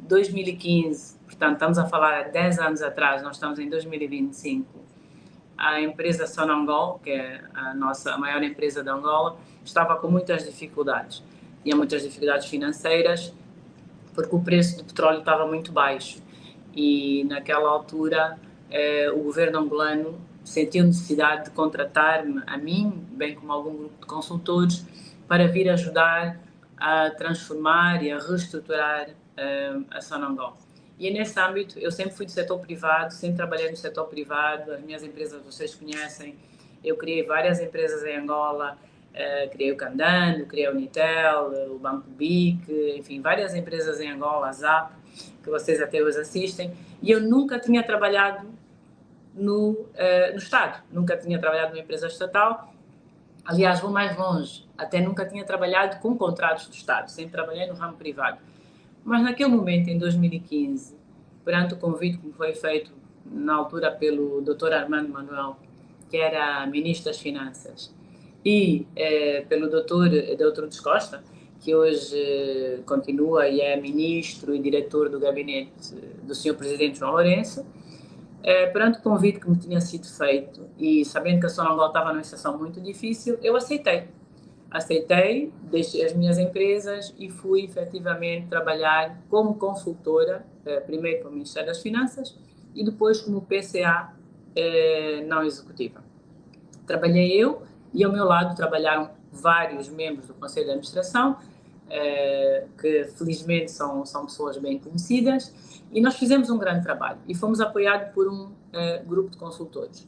2015, portanto, estamos a falar há 10 anos atrás, nós estamos em 2025, a empresa Sonangol, que é a maior empresa de Angola, estava com muitas dificuldades. Tinha muitas dificuldades financeiras, porque o preço do petróleo estava muito baixo. E, naquela altura, o governo angolano sentiu necessidade de contratar-me, a mim, bem como algum grupo de consultores, para vir ajudar a transformar e a reestruturar a Sonangol. E nesse âmbito, eu sempre fui do setor privado, sempre trabalhei no setor privado, as minhas empresas vocês conhecem, eu criei várias empresas em Angola, criei o Candano, criei o Unitel, o Banco BIC, enfim, várias empresas em Angola, a ZAP, que vocês até hoje assistem, e eu nunca tinha trabalhado no Estado, nunca tinha trabalhado numa empresa estatal. Aliás, vou mais longe, até nunca tinha trabalhado com contratos do Estado, sempre trabalhei no ramo privado. Mas naquele momento, em 2015, perante o convite que me foi feito na altura pelo Dr. Armando Manuel, que era Ministro das Finanças, e pelo Dr. Deltrudes Costa, que hoje continua e é Ministro e Diretor do Gabinete do Sr. Presidente João Lourenço, perante o convite que me tinha sido feito e sabendo que a Sonangol estava numa situação muito difícil, eu aceitei. Deixei as minhas empresas e fui efetivamente trabalhar como consultora, primeiro para o Ministério das Finanças e depois como PCA não executiva. Trabalhei eu e ao meu lado trabalharam vários membros do Conselho de Administração, que felizmente são pessoas bem conhecidas, e nós fizemos um grande trabalho e fomos apoiados por um grupo de consultores.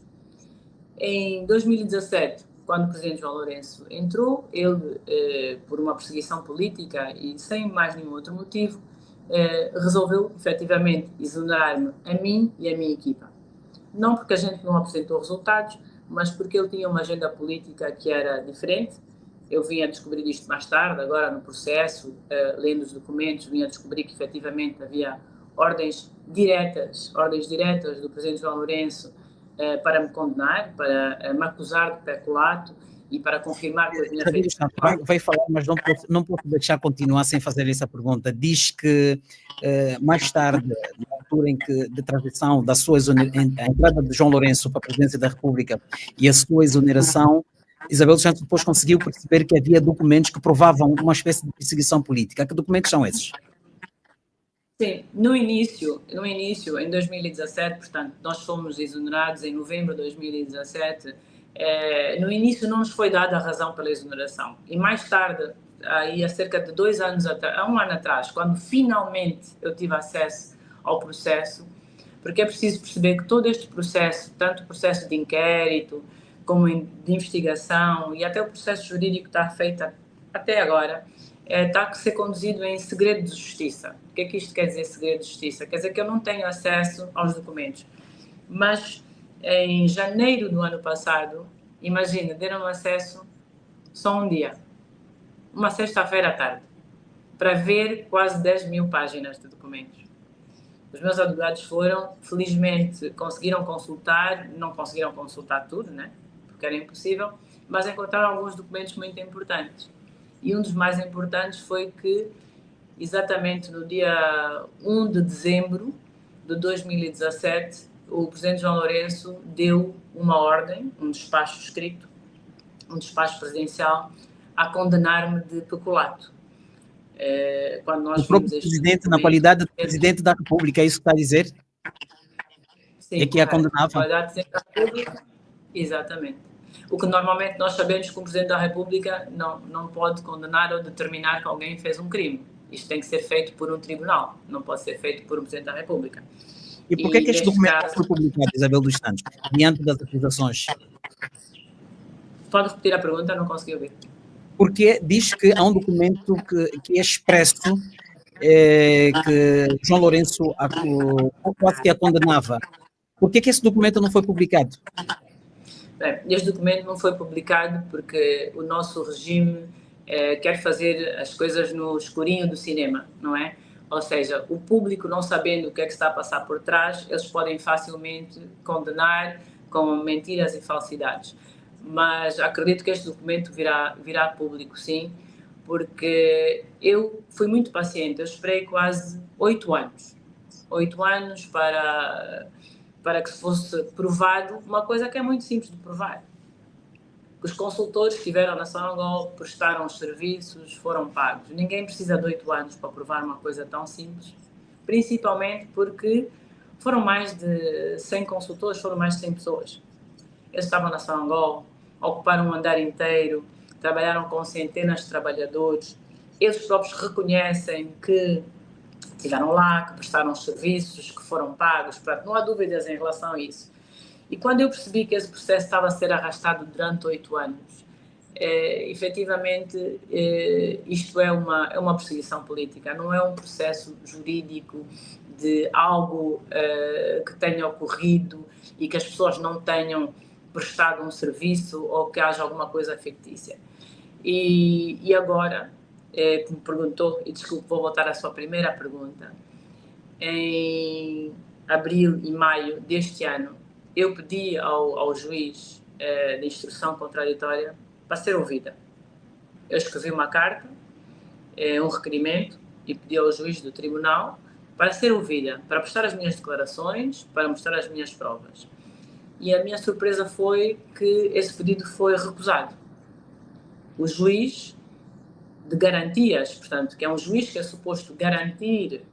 Em 2017, quando o Presidente João Lourenço entrou, ele, por uma perseguição política e sem mais nenhum outro motivo, resolveu efetivamente exonerar-me a mim e a minha equipa. Não porque a gente não apresentou resultados, mas porque ele tinha uma agenda política que era diferente. Eu vim a descobrir isto mais tarde, agora no processo, lendo os documentos, vim a descobrir que efetivamente havia ordens diretas do Presidente João Lourenço para me condenar, para me acusar de peculato e para confirmar que eu tinha feito... Vai falar, mas não posso deixar continuar sem fazer essa pergunta. Diz que mais tarde, na altura em que, de transição da sua a entrada de João Lourenço para a presidência da República e a sua exoneração, Isabel dos Santos depois conseguiu perceber que havia documentos que provavam uma espécie de perseguição política. Que documentos são esses? Sim, no início, em 2017, portanto, nós fomos exonerados em novembro de 2017, no início não nos foi dada a razão pela exoneração. E mais tarde, aí há cerca de 2 anos atrás, há 1 ano atrás, quando finalmente eu tive acesso ao processo, porque é preciso perceber que todo este processo, tanto o processo de inquérito, como de investigação e até o processo jurídico que está feito até agora, está a ser conduzido em segredo de justiça. O que é que isto quer dizer, segredo de justiça? Quer dizer que eu não tenho acesso aos documentos. Mas em janeiro do ano passado, imagina, deram acesso só um dia, uma sexta-feira à tarde, para ver quase 10.000 páginas de documentos. Os meus advogados foram, felizmente, conseguiram consultar, não conseguiram consultar tudo, né? Porque era impossível, mas encontraram alguns documentos muito importantes. E um dos mais importantes foi que, exatamente no dia 1 de dezembro de 2017, o Presidente João Lourenço deu uma ordem, um despacho escrito, um despacho presidencial, a condenar-me de peculato. Quando nós o próprio Presidente, na qualidade de Presidente da República, é isso que está a dizer? Sim, é que a condenava? Na qualidade de Presidente da República, exatamente. O que normalmente nós sabemos que o Presidente da República não pode condenar ou determinar que alguém fez um crime. Isto tem que ser feito por um tribunal, não pode ser feito por um Presidente da República. E por que este documento foi publicado, Isabel dos Santos, diante das acusações? Pode repetir a pergunta, não consegui ouvir. Porque diz que há um documento que é expresso que João Lourenço quase que a condenava. Por que esse documento não foi publicado? Bem, este documento não foi publicado porque o nosso regime quer fazer as coisas no escurinho do cinema, não é? Ou seja, o público não sabendo o que é que está a passar por trás, eles podem facilmente condenar com mentiras e falsidades. Mas acredito que este documento virá público, sim, porque eu fui muito paciente, eu esperei quase 8 anos. 8 anos para que fosse provado uma coisa que é muito simples de provar. Os consultores que estiveram na Sonangol prestaram os serviços, foram pagos. Ninguém precisa de 8 anos para provar uma coisa tão simples, principalmente porque foram mais de 100 consultores, foram mais de 100 pessoas. Eles estavam na Sonangol, ocuparam um andar inteiro, trabalharam com centenas de trabalhadores. Eles próprios reconhecem que estiveram lá, que prestaram os serviços, que foram pagos. Portanto, não há dúvidas em relação a isso. E quando eu percebi que esse processo estava a ser arrastado durante 8 anos, efetivamente, isto é uma perseguição política, não é um processo jurídico de algo que tenha ocorrido e que as pessoas não tenham prestado um serviço ou que haja alguma coisa fictícia. E agora, como perguntou, e desculpe, vou voltar à sua primeira pergunta, em abril e maio deste ano, eu pedi ao juiz de instrução contraditória para ser ouvida. Eu escrevi uma carta, um requerimento, e pedi ao juiz do tribunal para ser ouvida, para prestar as minhas declarações, para mostrar as minhas provas. E a minha surpresa foi que esse pedido foi recusado. O juiz de garantias, portanto, que é um juiz que é suposto garantir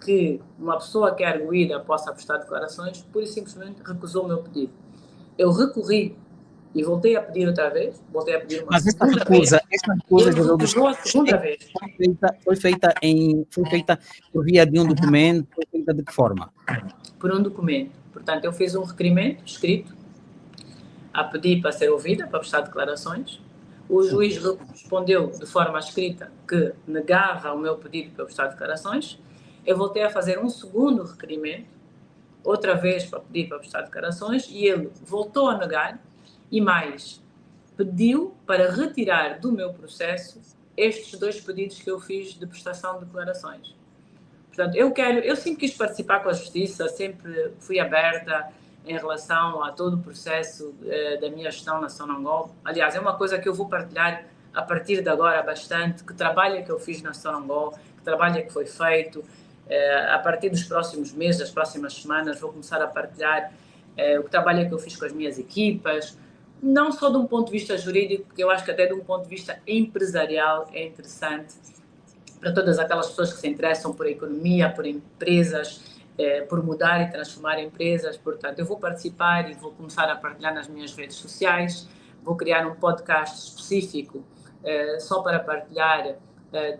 que uma pessoa que é arguída possa prestar declarações, pura e simplesmente recusou o meu pedido. Eu recorri e voltei a pedir outra vez, voltei a pedir uma segunda vez. Esta recusa, ele recusou a segunda vez. Foi feita por via de um documento, foi feita de que forma? Por um documento. Portanto, eu fiz um requerimento escrito a pedir para ser ouvida, para prestar declarações. O juiz respondeu de forma escrita que negava o meu pedido para prestar declarações. Eu voltei a fazer um segundo requerimento, outra vez para pedir para prestar declarações, e ele voltou a negar, e mais, pediu para retirar do meu processo estes 2 pedidos que eu fiz de prestação de declarações. Portanto, eu sempre quis participar com a justiça, sempre fui aberta em relação a todo o processo da minha gestão na Sonangol. Aliás, é uma coisa que eu vou partilhar a partir de agora bastante, que trabalho que eu fiz na Sonangol, que trabalho que foi feito. A partir dos próximos meses, das próximas semanas, vou começar a partilhar o trabalho que eu fiz com as minhas equipas, não só de um ponto de vista jurídico, porque eu acho que até de um ponto de vista empresarial é interessante para todas aquelas pessoas que se interessam por economia, por empresas, por mudar e transformar empresas. Portanto, eu vou participar e vou começar a partilhar nas minhas redes sociais, vou criar um podcast específico só para partilhar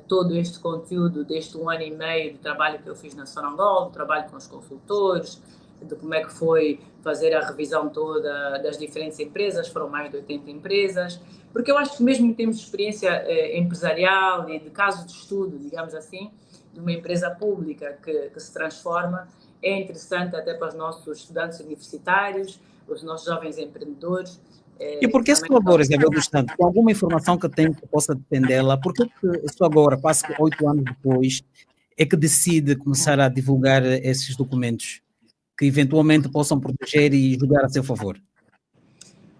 todo este conteúdo deste 1 ano e meio de trabalho que eu fiz na Sonangol, de trabalho com os consultores, de como é que foi fazer a revisão toda das diferentes empresas, foram mais de 80 empresas, porque eu acho que mesmo em termos de experiência empresarial e de caso de estudo, digamos assim, de uma empresa pública que se transforma, é interessante até para os nossos estudantes universitários, os nossos jovens empreendedores. E por que só agora, Isabel dos Santos, com alguma informação que tem que possa dependê-la, por que só agora, quase 8 anos depois, é que decide começar a divulgar esses documentos que eventualmente possam proteger e julgar a seu favor?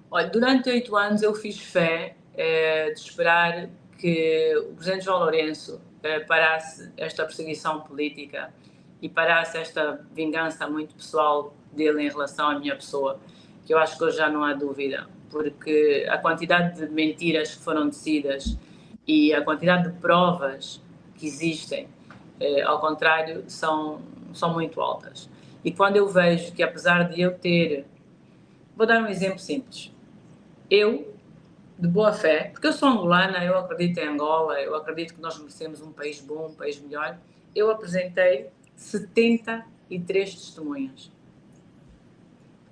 Olha, durante 8 anos eu fiz fé de esperar que o presidente João Lourenço parasse esta perseguição política e parasse esta vingança muito pessoal dele em relação à minha pessoa, que eu acho que hoje já não há dúvida, porque a quantidade de mentiras que foram tecidas e a quantidade de provas que existem, ao contrário, são muito altas. E quando eu vejo que, apesar de eu ter... Vou dar um exemplo simples. Eu, de boa fé, porque eu sou angolana, eu acredito em Angola, eu acredito que nós merecemos um país bom, um país melhor, eu apresentei 73 testemunhas.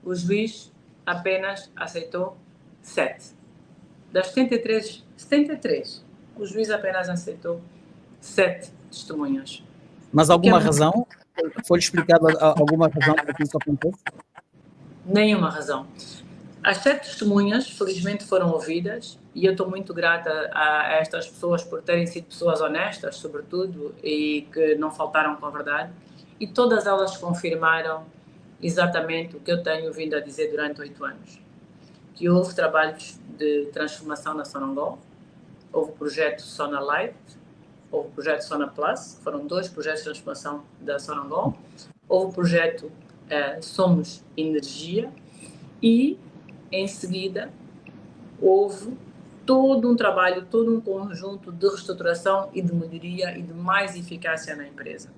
O juiz apenas aceitou 7. Das 73, o juiz apenas aceitou 7 testemunhas. Mas alguma razão? Foi explicado alguma razão para que isso acontece? Nenhuma razão. As 7 testemunhas, felizmente, foram ouvidas e eu estou muito grata a estas pessoas por terem sido pessoas honestas, sobretudo, e que não faltaram com a verdade. E todas elas confirmaram exatamente o que eu tenho vindo a dizer durante 8 anos. Que houve trabalhos de transformação na Sonangol, Houve o projeto Sona Light, houve o projeto Sona Plus, foram 2 projetos de transformação da Sonangol. Houve o projeto Somos Energia e, em seguida, houve todo um trabalho, todo um conjunto de reestruturação e de melhoria e de mais eficácia na empresa.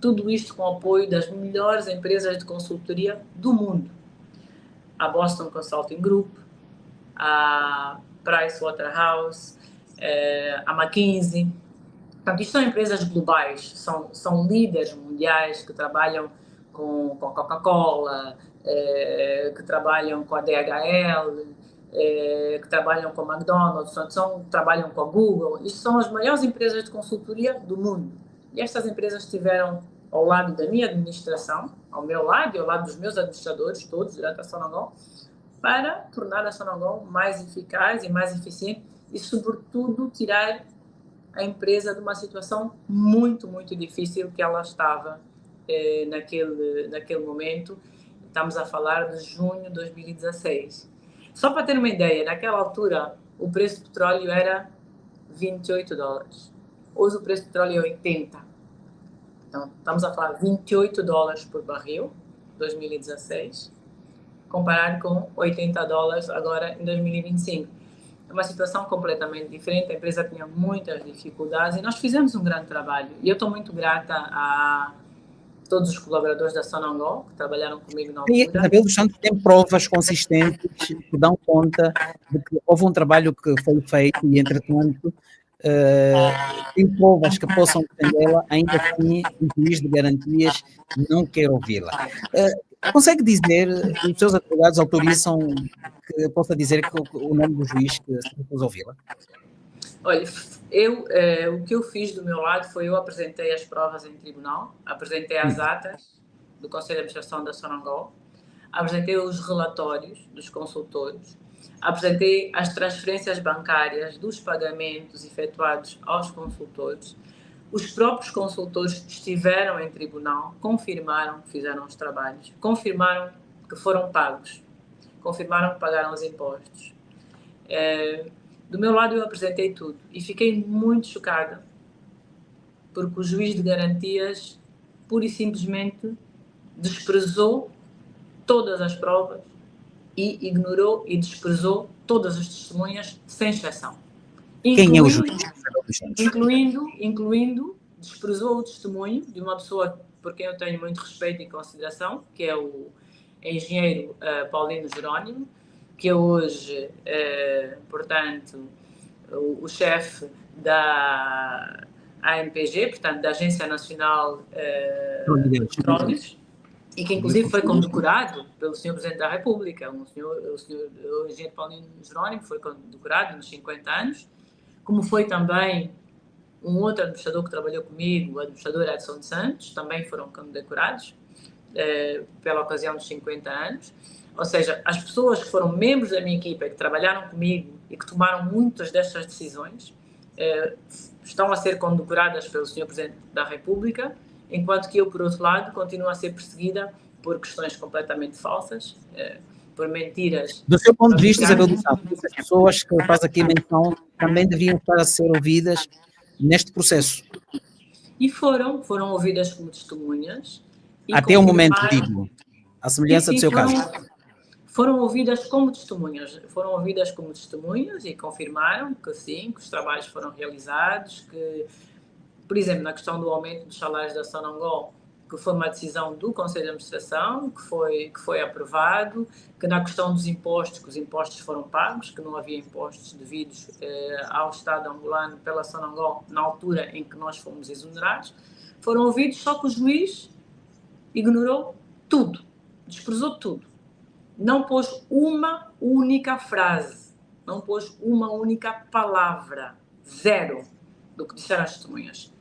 Tudo isto com o apoio das melhores empresas de consultoria do mundo. A Boston Consulting Group, a Pricewaterhouse, a McKinsey. Portanto, isto são empresas globais, são líderes mundiais que trabalham com a Coca-Cola, que trabalham com a DHL, que trabalham com a McDonald's, trabalham com a Google. Isto são as maiores empresas de consultoria do mundo. E estas empresas estiveram ao lado da minha administração, ao meu lado e ao lado dos meus administradores, todos, durante a Sonangol, para tornar a Sonangol mais eficaz e mais eficiente e, sobretudo, tirar a empresa de uma situação muito, muito difícil que ela estava naquele momento. Estamos a falar de junho de 2016. Só para ter uma ideia, naquela altura o preço do petróleo era $28. Hoje o preço do petróleo é 80. Então, estamos a falar de $28 por barril, 2016, comparado com $80 agora em 2025. É uma situação completamente diferente, a empresa tinha muitas dificuldades e nós fizemos um grande trabalho. E eu estou muito grata a todos os colaboradores da Sonangol que trabalharam comigo na altura. E Isabel dos Santos tem provas consistentes que dão conta de que houve um trabalho que foi feito e, entretanto, tem provas que possam defendê-la, ainda assim o juiz de garantias não quer ouvi-la. Consegue dizer, os seus advogados autorizam que possa dizer que o nome do juiz que se propôs ouvi-la? Olha, o que eu fiz do meu lado foi eu apresentei as provas em tribunal, apresentei as atas do Conselho de Administração da Sonangol, apresentei os relatórios dos consultores, apresentei as transferências bancárias dos pagamentos efetuados aos consultores. Os próprios consultores estiveram em tribunal, confirmaram que fizeram os trabalhos, confirmaram que foram pagos, confirmaram que pagaram os impostos. Do meu lado eu apresentei tudo e fiquei muito chocada porque o juiz de garantias pura e simplesmente desprezou todas as provas e ignorou e desprezou todas as testemunhas sem exceção. Quem é o juiz? Incluindo, desprezou o testemunho de uma pessoa por quem eu tenho muito respeito e consideração, que é o engenheiro Paulino Jerónimo, que é hoje, portanto, o chefe da ANPG, portanto, da Agência Nacional de Petróleos, e que inclusive foi condecorado pelo Sr. Presidente da República. O engenheiro Paulino Jerónimo foi condecorado nos 50 anos, como foi também um outro administrador que trabalhou comigo, o administrador Edson de Santos, também foram condecorados pela ocasião dos 50 anos. Ou seja, as pessoas que foram membros da minha equipa, que trabalharam comigo e que tomaram muitas destas decisões, estão a ser condecoradas pelo Sr. Presidente da República, enquanto que eu, por outro lado, continuo a ser perseguida por questões completamente falsas, por mentiras. Do seu ponto de vista, Isabel dos Santos, as pessoas que faz aqui menção também deviam estar a ser ouvidas neste processo. E foram ouvidas como testemunhas. Até o momento, digo, a semelhança do seu caso. Foram ouvidas como testemunhas. Foram ouvidas como testemunhas e confirmaram que sim, que os trabalhos foram realizados, que, por exemplo, na questão do aumento dos salários da Sonangol, que foi uma decisão do Conselho de Administração, que foi aprovado, que na questão dos impostos, que os impostos foram pagos, que não havia impostos devidos ao Estado angolano pela Sonangol na altura em que nós fomos exonerados, foram ouvidos, só que o juiz ignorou tudo, desprezou tudo. Não pôs uma única frase, não pôs uma única palavra, zero, do que disseram as testemunhas.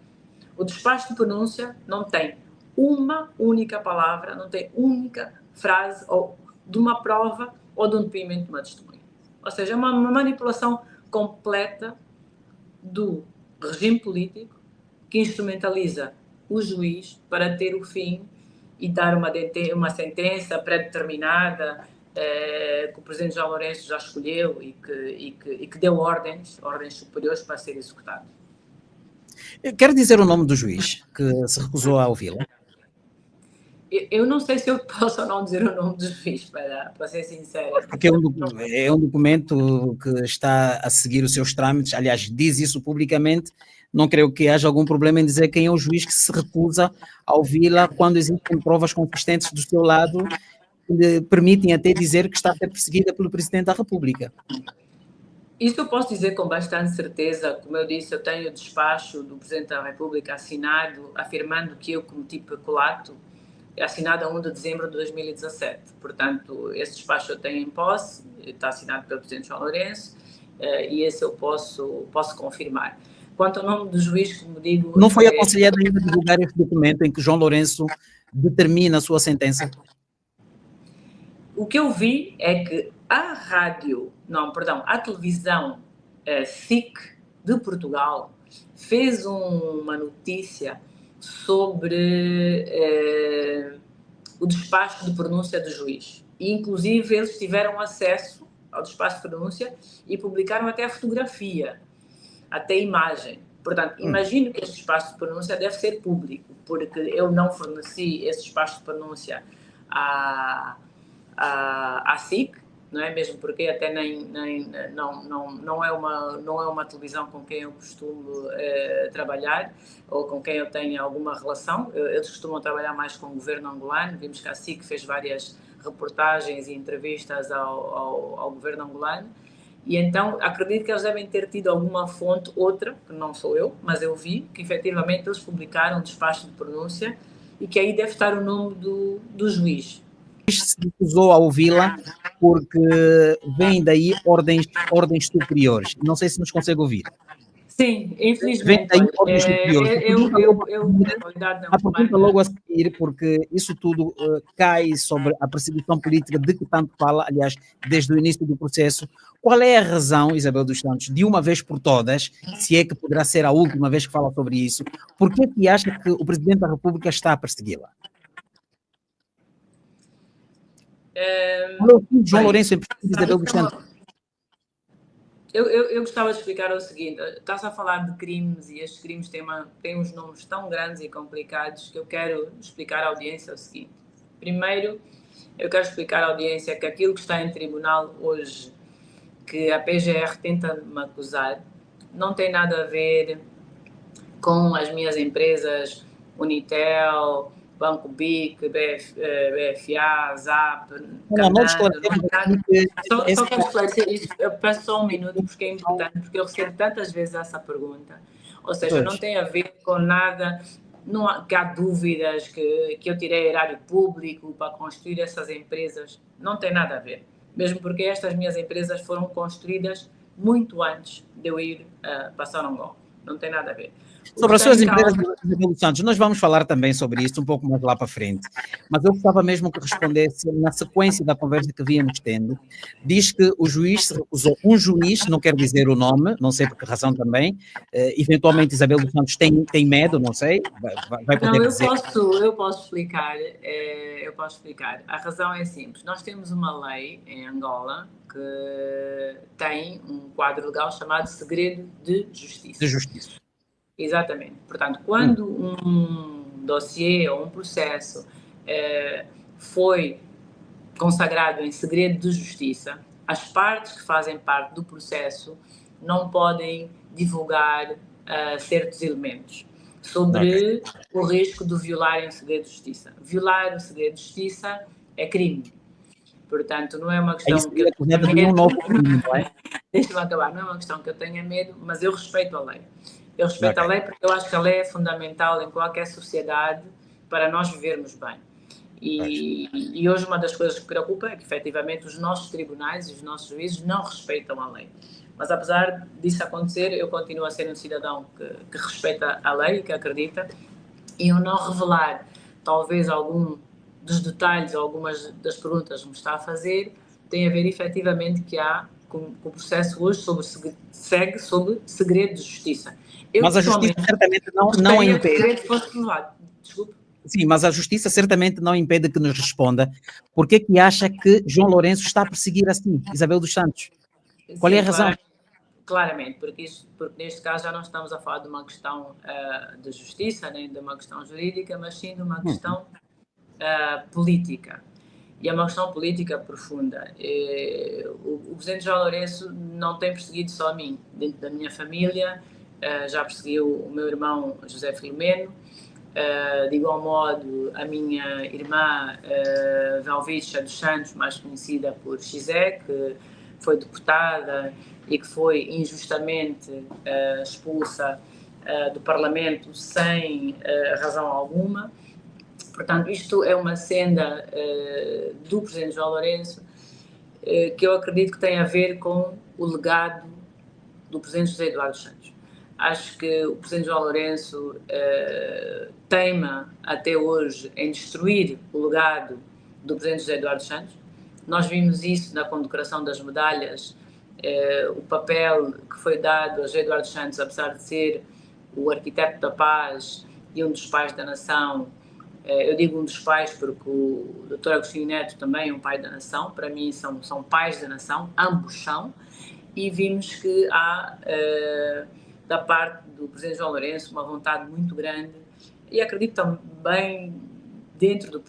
O despacho de pronúncia não tem uma única palavra, não tem única frase ou de uma prova ou de um depoimento de uma testemunha. Ou seja, é uma manipulação completa do regime político que instrumentaliza o juiz para ter o fim e dar uma sentença pré-determinada que o presidente João Lourenço já escolheu e que deu ordens superiores para ser executado. Quer dizer o nome do juiz que se recusou a ouvi-la? Eu não sei se eu posso ou não dizer o nome do juiz, para ser sincera. Porque é um documento que está a seguir os seus trâmites, aliás, diz isso publicamente. Não creio que haja algum problema em dizer quem é o juiz que se recusa a ouvi-la quando existem provas consistentes do seu lado que lhe permitem até dizer que está a ser perseguida pelo Presidente da República. Isso eu posso dizer com bastante certeza. Como eu disse, eu tenho o despacho do Presidente da República assinado, afirmando que eu cometi peculato, assinado a 1 de dezembro de 2017. Portanto, esse despacho eu tenho em posse, está assinado pelo Presidente João Lourenço, e esse eu posso confirmar. Quanto ao nome do juiz, como digo... Não foi aconselhado ainda divulgar este documento em que João Lourenço determina a sua sentença? O que eu vi é que a televisão SIC de Portugal fez uma notícia sobre o despacho de pronúncia do juiz. E, inclusive, eles tiveram acesso ao despacho de pronúncia e publicaram até a fotografia, até a imagem. Portanto, imagino que este despacho de pronúncia deve ser público, porque eu não forneci esse despacho de pronúncia à SIC, não é? Mesmo porque até não é uma televisão com quem eu costumo trabalhar ou com quem eu tenho alguma relação. Eles costumam trabalhar mais com o governo angolano. Vimos que a SIC fez várias reportagens e entrevistas ao governo angolano, e então acredito que eles devem ter tido alguma fonte, outra, que não sou eu, mas eu vi que efetivamente eles publicaram um despacho de pronúncia e que aí deve estar o nome do juiz. Se recusou a ouvi-la porque vêm daí ordens superiores. Não sei se nos consegue ouvir. Sim, infelizmente. Vem daí ordens superiores. A pergunta logo a seguir, porque isso tudo cai sobre a perseguição política de que tanto fala, aliás, desde o início do processo. Qual é a razão, Isabel dos Santos, de uma vez por todas, se é que poderá ser a última vez que fala sobre isso, por que acha que o Presidente da República está a persegui-la? João Lourenço, Isabel dos Santos. Eu gostava de explicar o seguinte: estás a falar de crimes e estes crimes têm uns nomes tão grandes e complicados que eu quero explicar à audiência o seguinte. Primeiro, eu quero explicar à audiência que aquilo que está em tribunal hoje, que a PGR tenta me acusar, não tem nada a ver com as minhas empresas Unitel, Banco BIC, BFA, ZAP, Só quero esclarecer isto, eu peço só um minuto porque é importante, porque eu recebo tantas vezes essa pergunta. Ou seja, não tem a ver com nada, que há dúvidas que eu tirei erário público para construir essas empresas, não tem nada a ver. Mesmo porque estas minhas empresas foram construídas muito antes de eu ir para Sonangol. Não tem nada a ver. Sobre as suas empresas, Isabel dos Santos, nós vamos falar também sobre isso um pouco mais lá para frente, mas eu gostava mesmo que respondesse na sequência da conversa que víamos tendo. Diz que o juiz se recusou, um juiz, não quero dizer o nome, não sei por que razão também, eventualmente Isabel dos Santos tem medo, não sei, vai poder dizer. Eu posso explicar, a razão é simples, nós temos uma lei em Angola que tem um quadro legal chamado segredo de justiça. De justiça. Exatamente. Portanto, quando um dossiê ou um processo foi consagrado em segredo de justiça, as partes que fazem parte do processo não podem divulgar certos elementos sobre o risco de violarem o segredo de justiça. Violar o segredo de justiça é crime. Portanto, não é uma questão que eu tenha medo. Deixa-me acabar. Não é uma questão que eu tenha medo, mas eu respeito a lei. Eu respeito a lei porque eu acho que a lei é fundamental em qualquer sociedade para nós vivermos bem. E hoje uma das coisas que preocupa é que, efetivamente, os nossos tribunais e os nossos juízes não respeitam a lei. Mas, apesar disso acontecer, eu continuo a ser um cidadão que respeita a lei e que acredita. E eu não revelar, talvez, algum dos detalhes, algumas das perguntas que me está a fazer, tem a ver, efetivamente, que o processo hoje segue sob segredo de justiça. Mas a justiça certamente não impede. Fosse revelado. Desculpe. Sim, mas a justiça certamente não impede que nos responda. Por que que acha que João Lourenço está a perseguir assim Isabel dos Santos? Qual é a Sim, razão? claramente, porque neste caso já não estamos a falar de uma questão de justiça, nem de uma questão jurídica, mas sim de uma questão política. E é uma questão política profunda. O presidente João Lourenço não tem perseguido só a mim. Dentro da minha família, já perseguiu o meu irmão José Filomeno, de igual modo a minha irmã Velvicha dos Santos, mais conhecida por Xizé, que foi deputada e que foi injustamente expulsa do Parlamento sem razão alguma. Portanto, isto é uma senda do presidente João Lourenço que eu acredito que tem a ver com o legado do presidente José Eduardo Santos. Acho que o presidente João Lourenço teima até hoje em destruir o legado do presidente José Eduardo Santos. Nós vimos isso na condecoração das medalhas, o papel que foi dado a José Eduardo Santos, apesar de ser o arquiteto da paz e um dos pais da nação. Eu digo um dos pais porque o Dr. Agostinho Neto também é um pai da nação. Para mim são pais da nação, ambos são. E vimos que há, da parte do presidente João Lourenço, uma vontade muito grande, e acredito também dentro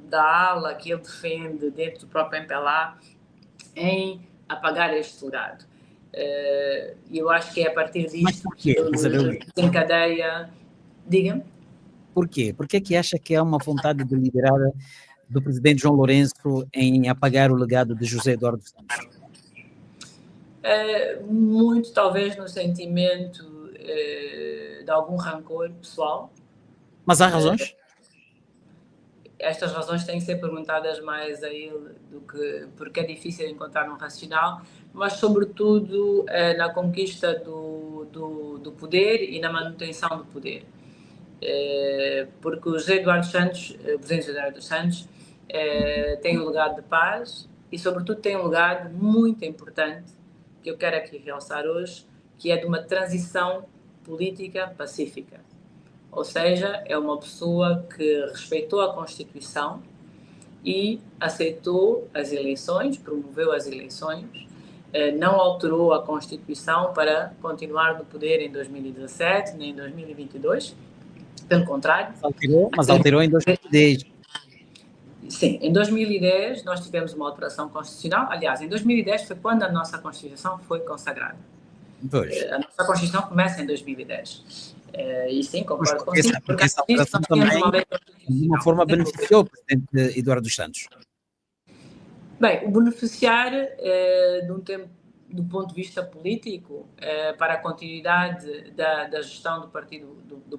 da ala que ele defende, dentro do próprio MPLA, em apagar este legado. E eu acho que é a partir disto que ele desencadeia. Diga-me. Por quê? Por que que acha que há uma vontade deliberada do presidente João Lourenço em apagar o legado de José Eduardo Santos? Muito talvez no sentimento de algum rancor pessoal. Mas há razões? Estas razões têm que ser perguntadas mais a ele porque é difícil encontrar um racional, mas sobretudo na conquista do poder e na manutenção do poder. Porque o José Eduardo Santos, o presidente José Eduardo Santos, tem um legado de paz e sobretudo tem um legado muito importante que eu quero aqui realçar hoje, que é de uma transição política pacífica. Ou seja, é uma pessoa que respeitou a Constituição e aceitou as eleições, promoveu as eleições, não alterou a Constituição para continuar no poder em 2017 nem em 2022, pelo contrário. Mas alterou em 2010. Sim, em 2010 nós tivemos uma alteração constitucional. Aliás, em 2010 foi quando a nossa Constituição foi consagrada. Pois. A nossa Constituição começa em 2010. E sim, concordo com isso. Porque essa alteração também, de uma forma, beneficiou o presidente Eduardo dos Santos. Bem, o beneficiar do ponto de vista político para a continuidade da gestão do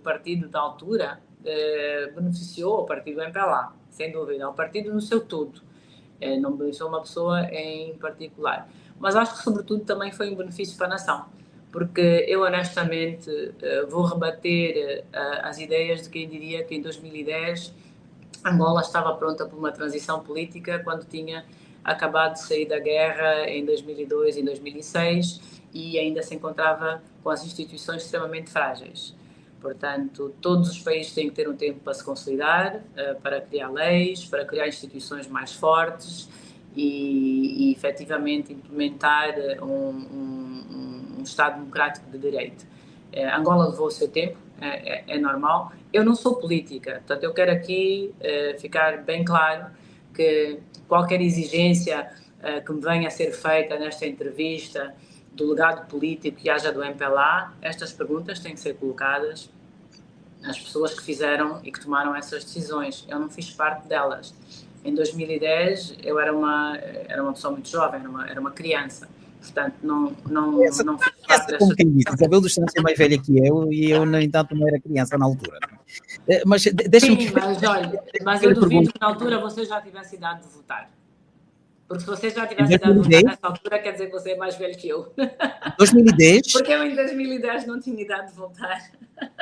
partido da altura beneficiou o partido MPLA, sem dúvida, o partido no seu todo. Não beneficiou uma pessoa em particular. Mas acho que, sobretudo, também foi um benefício para a nação, porque eu, honestamente, vou rebater as ideias de quem diria que em 2010 Angola estava pronta para uma transição política quando tinha acabado de sair da guerra em 2002 e 2006 e ainda se encontrava com as instituições extremamente frágeis. Portanto, todos os países têm que ter um tempo para se consolidar, para criar leis, para criar instituições mais fortes e efetivamente implementar um Estado democrático de direito. Angola levou o seu tempo, é normal. Eu não sou política, portanto, eu quero aqui ficar bem claro que qualquer exigência que me venha a ser feita nesta entrevista do legado político que haja do MPLA, estas perguntas têm que ser colocadas às pessoas que fizeram e que tomaram essas decisões. Eu não fiz parte delas. Em 2010 eu era uma pessoa muito jovem, era uma criança. Portanto, não fiz parte dessas... Como quem disse, Isabel dos Santos é mais velha que eu e eu, no entanto, não era criança na altura. Mas deixa-me... Sim, mas olha, mas eu duvido que na altura você já tivesse idade de votar. Porque se você já tivesse idade de votar nessa altura, quer dizer que você é mais velho que eu. 2010? Porque eu em 2010 não tinha idade de votar.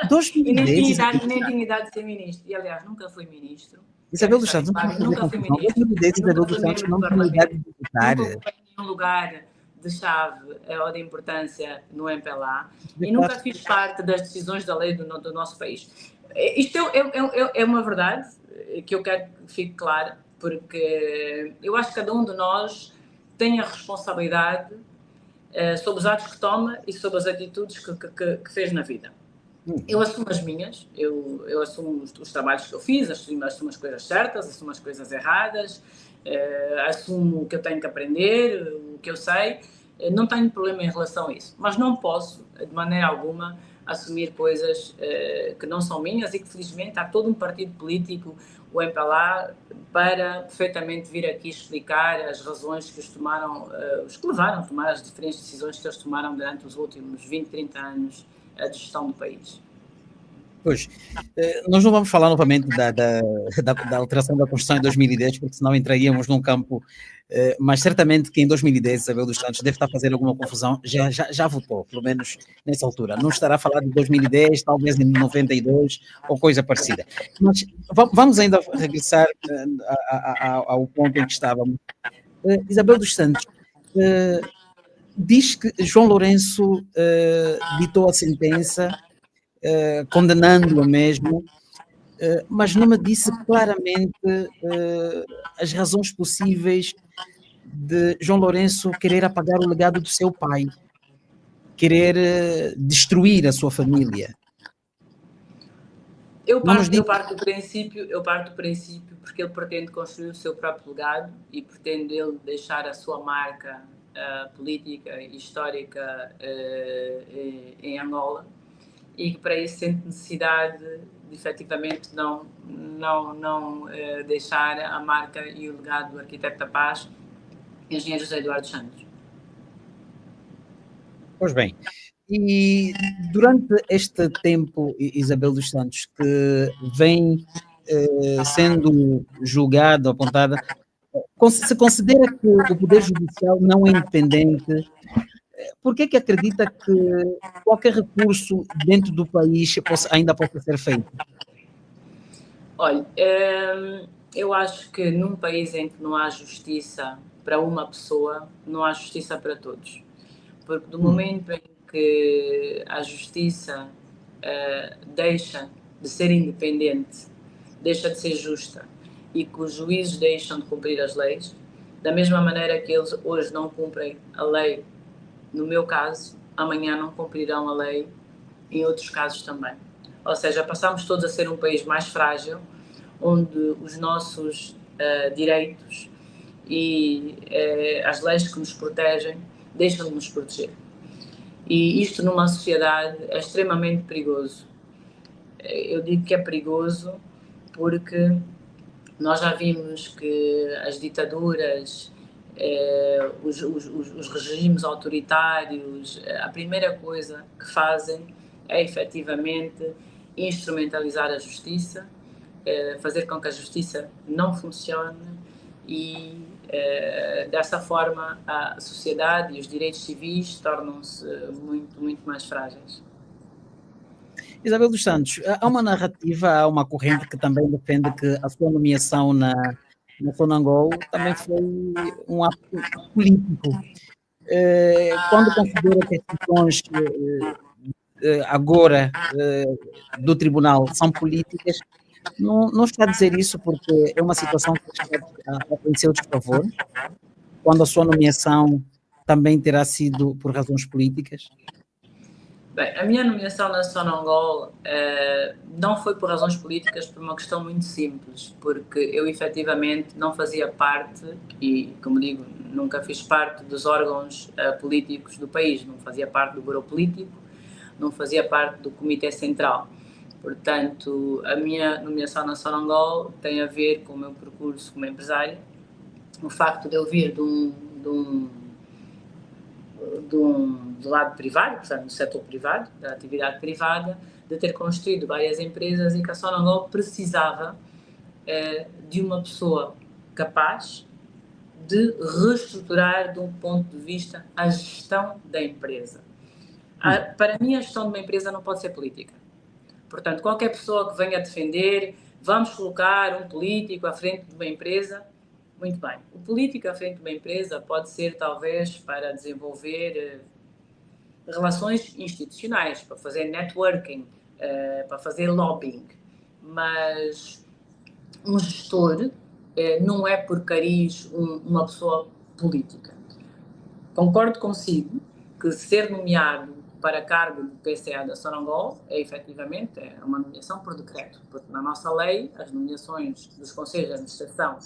2010? E nem tinha idade de ser ministro. E, aliás, nunca fui ministro. Isabel dos Santos, nunca fui ministro. 2010, Isabel dos Santos não tinha idade de votar. Nunca ocupei nenhum lugar de chave ou de importância no MPLA e nunca fiz parte das decisões da lei do nosso país. Isto é uma verdade que eu quero que fique clara, porque eu acho que cada um de nós tem a responsabilidade sobre os atos que toma e sobre as atitudes que fez na vida. Eu assumo as minhas, eu assumo os trabalhos que eu fiz, assumo as coisas certas, assumo as coisas erradas, assumo o que eu tenho que aprender, o que eu sei, não tenho problema em relação a isso. Mas não posso, de maneira alguma, assumir coisas que não são minhas e que, felizmente, há todo um partido político, o MPLA, para perfeitamente vir aqui explicar as razões que os tomaram, os que levaram a tomar as diferentes decisões que eles tomaram durante os últimos 20, 30 anos de gestão do país. Pois, nós não vamos falar novamente da alteração da Constituição em 2010, porque senão entraríamos num campo, mas certamente que em 2010 Isabel dos Santos deve estar fazendo alguma confusão, já votou, pelo menos nessa altura. Não estará a falar de 2010, talvez em 92 ou coisa parecida. Mas vamos ainda regressar ao ponto em que estávamos. Isabel dos Santos diz que João Lourenço ditou a sentença condenando-a mesmo, mas não me disse claramente as razões possíveis de João Lourenço querer apagar o legado do seu pai, querer destruir a sua família. Eu parto do princípio porque ele pretende construir o seu próprio legado e pretende ele deixar a sua marca política e histórica em Angola, e que para isso sente necessidade de efetivamente não deixar a marca e o legado do arquiteto da paz, engenheiro José Eduardo Santos. Pois bem, e durante este tempo, Isabel dos Santos, que vem sendo julgada, apontada, se considera que o Poder Judicial não é independente, por que acredita que qualquer recurso dentro do país ainda possa ser feito? Olha, eu acho que num país em que não há justiça para uma pessoa, não há justiça para todos. Porque do momento em que a justiça deixa de ser independente, deixa de ser justa, e que os juízes deixam de cumprir as leis, da mesma maneira que eles hoje não cumprem a lei, no meu caso, amanhã não cumprirão a lei em outros casos também. Ou seja, passamos todos a ser um país mais frágil, onde os nossos direitos e as leis que nos protegem deixam de nos proteger. E isto numa sociedade é extremamente perigoso. Eu digo que é perigoso porque nós já vimos que as ditaduras, os regimes autoritários, a primeira coisa que fazem é efetivamente instrumentalizar a justiça, fazer com que a justiça não funcione e dessa forma a sociedade e os direitos civis tornam-se muito mais frágeis. Isabel dos Santos, há uma narrativa, há uma corrente que também defende que a sua nomeação na Sonangol também foi um ato político. Quando considera que as decisões agora do tribunal são políticas, não está a dizer isso porque é uma situação que está em seu desfavor, quando a sua nomeação também terá sido por razões políticas? Bem, a minha nomeação na Sonangol não foi por razões políticas, por uma questão muito simples, porque eu efetivamente não fazia parte, e como digo, nunca fiz parte dos órgãos políticos do país, não fazia parte do Bureau Político, não fazia parte do Comitê Central. Portanto, a minha nomeação na Sonangol tem a ver com o meu percurso como empresário, o facto de eu vir do lado privado, portanto, do setor privado, da atividade privada, de ter construído várias empresas e que a Sonangol precisava de uma pessoa capaz de reestruturar, de um ponto de vista, a gestão da empresa. Para mim, a gestão de uma empresa não pode ser política. Portanto, qualquer pessoa que venha defender, vamos colocar um político à frente de uma empresa, muito bem. O político à frente de uma empresa pode ser, talvez, para desenvolver relações institucionais, para fazer networking, para fazer lobbying. mas um gestor não é por cariz uma pessoa política. Concordo consigo que ser nomeado para cargo do PCA da Sonangol efetivamente uma nomeação por decreto, porque na nossa lei as nomeações dos conselhos de administração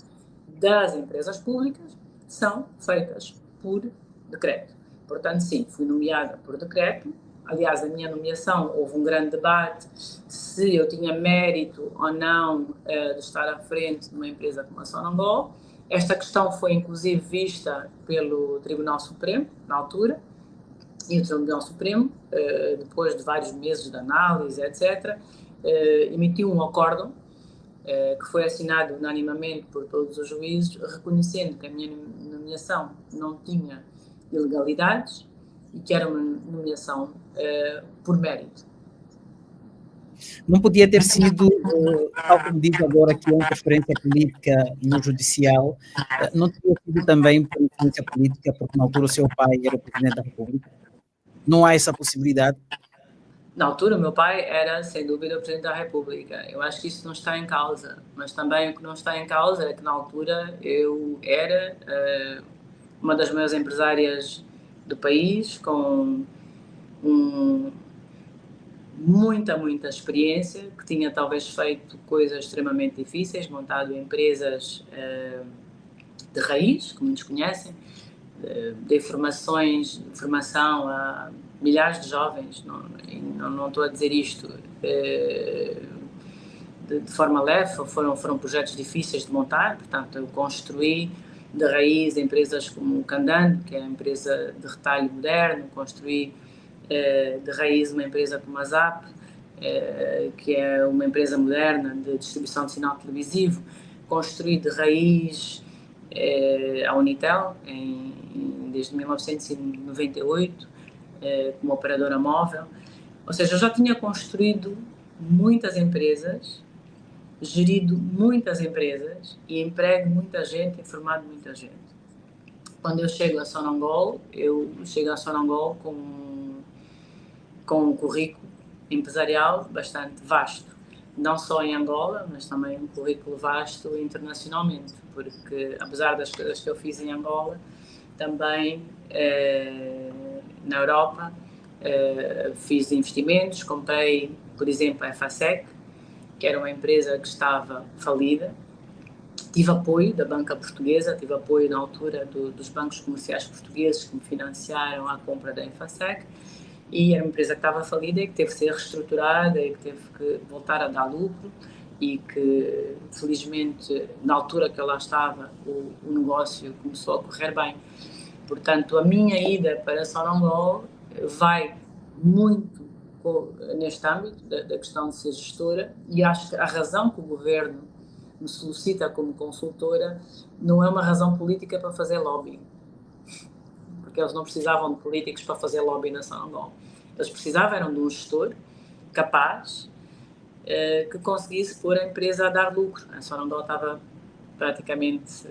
das empresas públicas são feitas por decreto. Portanto, sim, fui nomeada por decreto. Aliás, a minha nomeação, houve um grande debate se eu tinha mérito ou não de estar à frente de uma empresa como a Sonangol. Esta questão foi, inclusive, vista pelo Tribunal Supremo, na altura, e o Tribunal Supremo, depois de vários meses de análise, etc., emitiu um acórdão que foi assinado unanimamente por todos os juízes, reconhecendo que a minha nomeação não tinha ilegalidades e que era uma nomeação por mérito. Não podia ter sido, tal como diz agora que é uma interferência política no judicial, não teria sido também por interferência política, porque na altura o seu pai era o Presidente da República? Não há essa possibilidade? Na altura, o meu pai era, sem dúvida, o Presidente da República. Eu acho que isso não está em causa. Mas também o que não está em causa é que, na altura, eu era uma das maiores empresárias do país, com muita experiência, que tinha talvez feito coisas extremamente difíceis, montado empresas de raiz, que muitos conhecem, de formação a milhares de jovens, não estou a dizer isto de forma leve, foram projetos difíceis de montar, portanto eu construí de raiz empresas como o Candan, que é a empresa de retalho moderno, construí de raiz uma empresa como a Zap, que é uma empresa moderna de distribuição de sinal televisivo, construí de raiz a Unitel, desde 1998, como operadora móvel. Ou seja, eu já tinha construído muitas empresas, gerido muitas empresas e emprego muita gente e formado muita gente. Quando eu chego a Sonangol, com um currículo empresarial bastante vasto, não só em Angola, mas também um currículo vasto internacionalmente, porque apesar das coisas que eu fiz em Angola, também na Europa fiz investimentos, comprei, por exemplo, a Efasec, que era uma empresa que estava falida. Tive apoio da banca portuguesa, tive apoio na altura dos bancos comerciais portugueses que me financiaram a compra da Efasec, e era uma empresa que estava falida e que teve que ser reestruturada e que teve que voltar a dar lucro, e que felizmente na altura que eu lá estava o negócio começou a correr bem. Portanto, a minha ida para Sonangol vai muito neste âmbito da questão de ser gestora, e acho que a razão que o governo me solicita como consultora não é uma razão política para fazer lobby, porque eles não precisavam de políticos para fazer lobby na Sonangol. Eles precisavam de um gestor capaz que conseguisse pôr a empresa a dar lucro. A Sonangol estava praticamente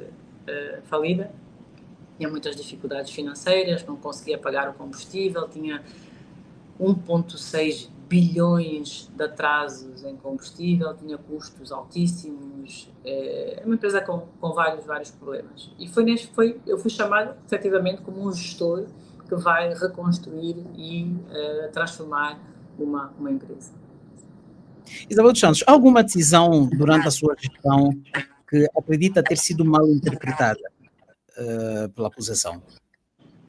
falida, tinha muitas dificuldades financeiras, não conseguia pagar o combustível, tinha 1,6 bilhões de atrasos em combustível, tinha custos altíssimos, é uma empresa com vários problemas. E eu fui chamado efetivamente como um gestor que vai reconstruir e transformar uma empresa. Isabel dos Santos, alguma decisão durante a sua gestão que acredita ter sido mal interpretada pela acusação?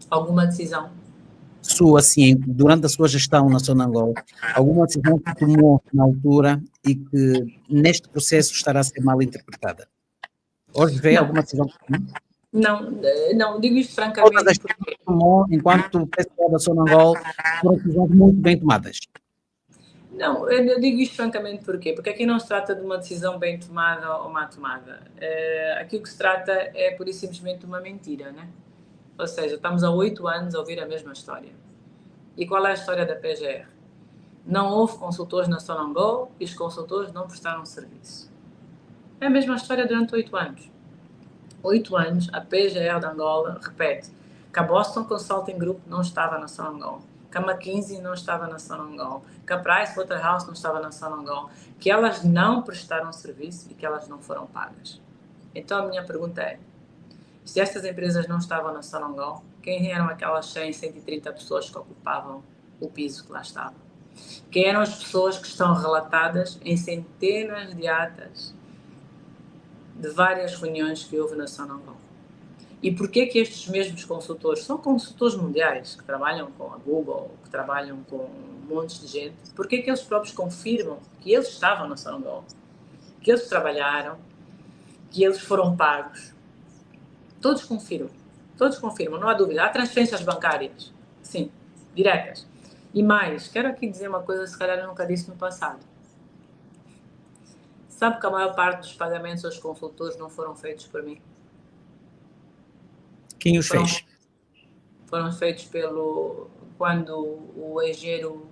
Alguma decisão? Sua, assim, durante a sua gestão na Sonangol, alguma decisão que tomou na altura e que neste processo estará a ser mal interpretada? Hoje vê alguma decisão? Não, digo isto francamente. Todas as decisões que tomou enquanto pessoa da Sonangol foram decisões muito bem tomadas. Não, eu digo isto francamente porquê? Porque aqui não se trata de uma decisão bem tomada ou má tomada. Aqui o que se trata é pura e simplesmente uma mentira, né? Ou seja, estamos há 8 anos a ouvir a mesma história. E qual é a história da PGR? Não houve consultores na Sonangol e os consultores não prestaram serviço. É a mesma história durante 8 anos. 8 anos, a PGR de Angola repete que a Boston Consulting Group não estava na Sonangol, que que a McKinsey não estava na Sonangol, que a Pricewaterhouse não estava na Sonangol, que elas não prestaram serviço e que elas não foram pagas. Então a minha pergunta é, se estas empresas não estavam na Sonangol, quem eram aquelas 100, 130 pessoas que ocupavam o piso que lá estava? Quem eram as pessoas que estão relatadas em centenas de atas de várias reuniões que houve na Sonangol? E porquê que estes mesmos consultores, são consultores mundiais, que trabalham com a Google, que trabalham com montes de gente, porquê que eles próprios confirmam que eles estavam na Sonangol, que eles trabalharam, que eles foram pagos? Todos confirmam, não há dúvida. Há transferências bancárias, sim, diretas. E mais, quero aqui dizer uma coisa, se calhar eu nunca disse no passado. Sabe que a maior parte dos pagamentos aos consultores não foram feitos por mim? Quem os fez? Foram feitos quando o engenheiro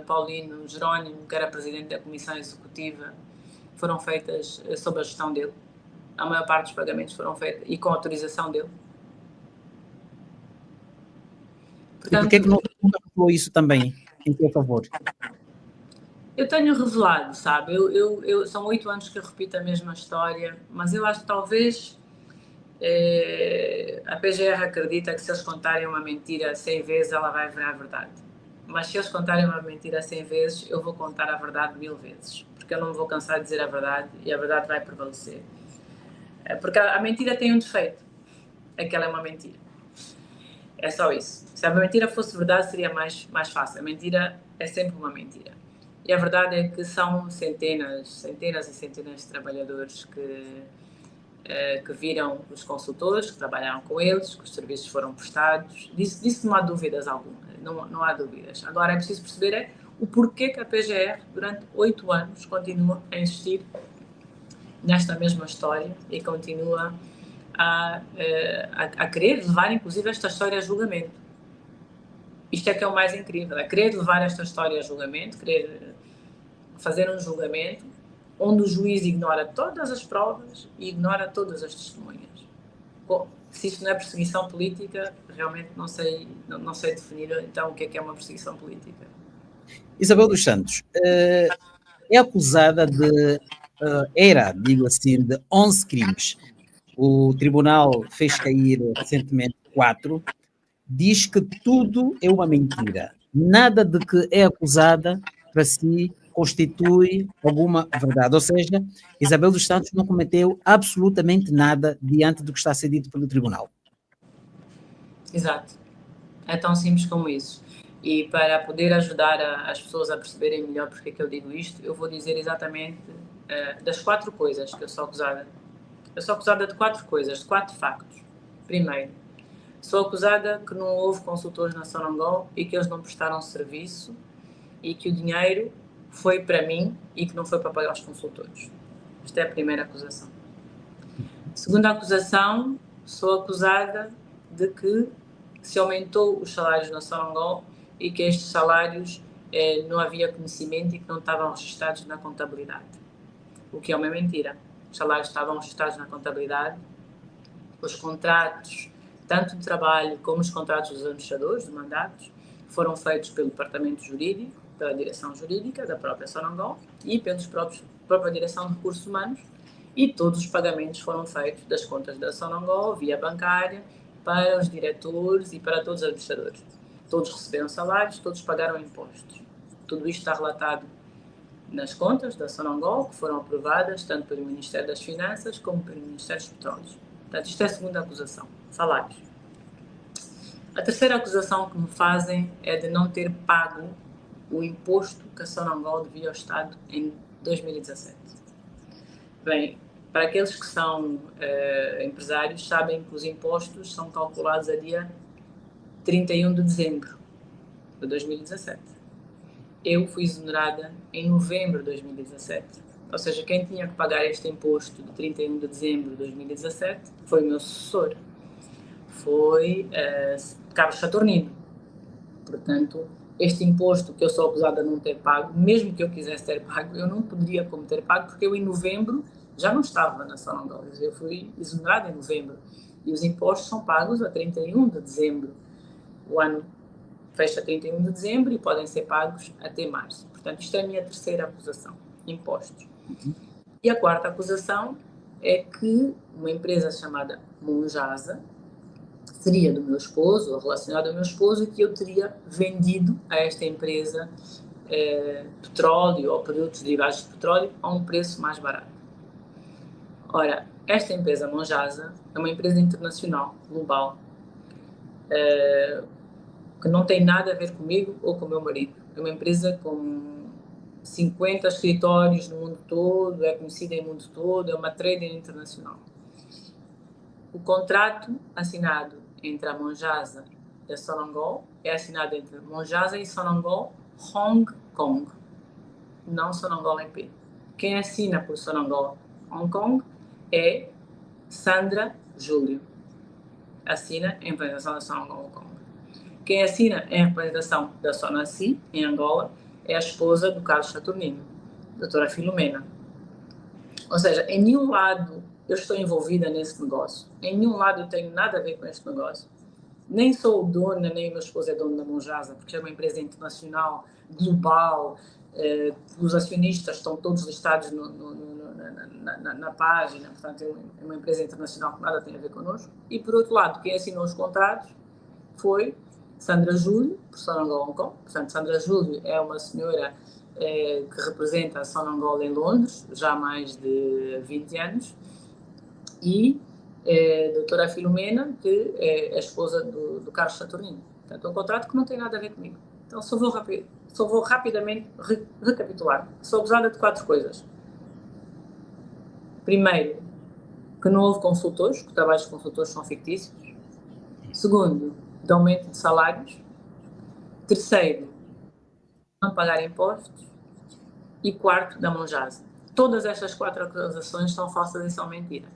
Paulino Jerónimo, que era presidente da Comissão Executiva, foram feitas sob a gestão dele. A maior parte dos pagamentos foram feitos e com autorização dele. Portanto, e porquê que não revelou isso também, em seu favor? Eu tenho revelado, sabe? São 8 anos que eu repito a mesma história, mas eu acho que talvez a PGR acredita que se eles contarem uma mentira 100 vezes, ela vai ver a verdade. Mas se eles contarem uma mentira 100 vezes, eu vou contar a verdade 1000 vezes. Porque eu não me vou cansar de dizer a verdade e a verdade vai prevalecer. Porque a mentira tem um defeito. É que ela é uma mentira. É só isso. Se a mentira fosse verdade, seria mais fácil. A mentira é sempre uma mentira. E a verdade é que são centenas e centenas de trabalhadores que viram os consultores, que trabalharam com eles, que os serviços foram prestados. Disso não há dúvidas alguma. Não há dúvidas. Agora é preciso perceber o porquê que a PGR, durante 8 anos, continua a insistir nesta mesma história e continua a querer levar, inclusive, esta história a julgamento. Isto é que é o mais incrível, é querer levar esta história a julgamento, querer fazer um julgamento onde o juiz ignora todas as provas e ignora todas as testemunhas. Bom, se isto não é perseguição política, realmente não sei definir então o que é uma perseguição política. Isabel dos Santos é acusada de, digo assim, de 11 crimes. O tribunal fez cair recentemente 4, diz que tudo é uma mentira. Nada de que é acusada para si constitui alguma verdade. Ou seja, Isabel dos Santos não cometeu absolutamente nada diante do que está a ser dito pelo tribunal. Exato. É tão simples como isso. E para poder ajudar as pessoas a perceberem melhor porque é que eu digo isto, eu vou dizer exatamente das 4 coisas que eu sou acusada. Eu sou acusada de 4 coisas, de 4 factos. Primeiro, sou acusada que não houve consultores na Sonangol e que eles não prestaram serviço e que o dinheiro foi para mim e que não foi para pagar os consultores. Esta é a primeira acusação. Segunda acusação, sou acusada de que se aumentou os salários na Sonangol e que estes salários não havia conhecimento e que não estavam registrados na contabilidade. O que é uma mentira. Os salários estavam registrados na contabilidade, os contratos, tanto de trabalho como os contratos dos administradores, de mandatos, foram feitos pelo departamento jurídico, pela direção jurídica da própria Sonangol e pela própria direção de recursos humanos, e todos os pagamentos foram feitos das contas da Sonangol, via bancária, para os diretores e para todos os administradores. Todos receberam salários, todos pagaram impostos. Tudo isto está relatado nas contas da Sonangol, que foram aprovadas tanto pelo Ministério das Finanças como pelo Ministério dos Petróleos. Portanto, isto é a segunda acusação, salários. A terceira acusação que me fazem é de não ter pago o imposto que a Sonangol devia ao Estado em 2017. Bem, para aqueles que são empresários, sabem que os impostos são calculados a dia 31 de dezembro de 2017. Eu fui exonerada em novembro de 2017. Ou seja, quem tinha que pagar este imposto de 31 de dezembro de 2017 foi o meu sucessor. Foi Carlos Saturnino. Portanto, este imposto que eu sou acusada de não ter pago, mesmo que eu quisesse ter pago, eu não poderia como ter pago, porque eu em novembro já não estava na Sonangol. Eu fui exonerada em novembro. E os impostos são pagos a 31 de dezembro. O ano fecha 31 de dezembro e podem ser pagos até março. Portanto, isto é a minha terceira acusação, impostos. E a quarta acusação é que uma empresa chamada Monjasa seria do meu esposo, ou relacionada ao meu esposo, e que eu teria vendido a esta empresa petróleo ou produtos derivados de petróleo a um preço mais barato. Ora, esta empresa Monjasa é uma empresa internacional, global, que não tem nada a ver comigo ou com o meu marido. É uma empresa com 50 escritórios no mundo todo, é conhecida no mundo todo, é uma trader internacional. O contrato assinado entre a Monjasa e a Sonangol é assinado entre Monjasa e Sonangol Hong Kong, não Sonangol EP. Quem assina por Sonangol Hong Kong é Sandra Júlio. Assina em representação da Sonangol Hong Kong. Quem assina em representação da Sonancy, em Angola, é a esposa do Carlos Saturnino, doutora Filomena. Ou seja, em nenhum lado eu estou envolvida nesse negócio. Em nenhum lado eu tenho nada a ver com este negócio. Nem sou dona, nem o meu esposo é dono da Monjasa, porque é uma empresa internacional, global. Os acionistas estão todos listados na página. Portanto, é uma empresa internacional que nada tem a ver connosco. E, por outro lado, quem assinou os contratos foi Sandra Júlio, por Sonangol Hong Kong. Portanto, Sandra Júlio é uma senhora que representa a Sonangol em Londres, já há mais de 20 anos. E a doutora Filomena, que é a esposa do Carlos Saturnino. Portanto, é um contrato que não tem nada a ver comigo. Então, só vou rapidamente recapitular. Sou acusada de 4 coisas. Primeiro, que não houve consultores, que os trabalhos de consultores são fictícios. Segundo, de aumento de salários. Terceiro, não pagar impostos. E quarto, da Monjasa. Todas estas 4 acusações são falsas e são mentira.